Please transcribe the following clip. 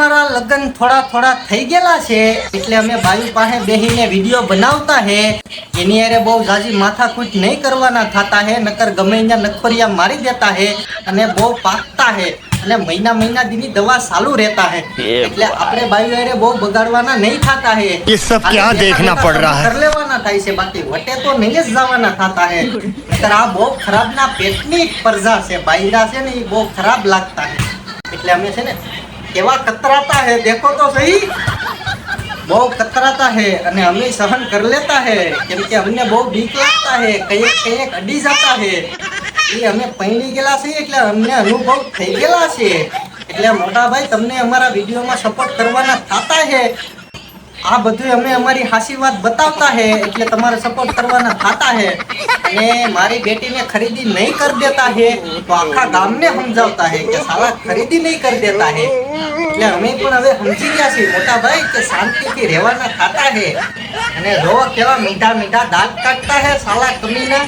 અમારા લગ્ન થોડા થોડા થઈ ગયેલા છે એટલે અમે બાયુ પાસે બેહીને વિડીયો બનાવતા હે એની અરે બહુ જાજી માથાકૂટ નહીં કરવાના થતા હે નકર ગમે અહીંયા નખોરિયા મારી દેતા હે અને બહુ પાકતા હે અને મહિના દીની દવા ચાલુ રહેતા હે એટલે આપણે બાયુ અરે બહુ બગાડવાના નહીં થતા હે ये सब क्या देखना पड़ रहा है कर लेवाना થાય છે બાકી વટે તો નહીં જ જવાના થતા હે નકર આ બહુ ખરાબ ના પેટની પરજા છે બાયડા છે ને એ બહુ ખરાબ લાગતા હે એટલે અમે છે ને કેવા કતરાતા है देखो तो सही બહુ કતરાતા है અને અમે સહન कर लेता है કેમ કે અમને બહુ બીક લાગતા है કઈ અડી જતા है એ અમે પૈણી ગયેલા છે એટલે અમને અનુભવ થઈ ગયેલા છે એટલે મોટા ભાઈ તમને અમારા વિડીયોમાં સપોર્ટ કરવાના થતા है આ બધું અમે અમારી હાસી વાત બતાવતા है એટલે તમારે સપોર્ટ કરવાના થતા है અને મારી બેટીને ખરીદી નહીં कर देता है તો આખા ગામને સમજાવતા है કે સાલા ખરીદી નહીં कर देता है એટલે અમે પણ હવે સમજી ગયા છીએ મોટા ભાઈ કે શાંતિથી રહેવાના થતા है અને જો કેવા મીઠા મીઠા દાંત કાઢતા है સાલા કમીના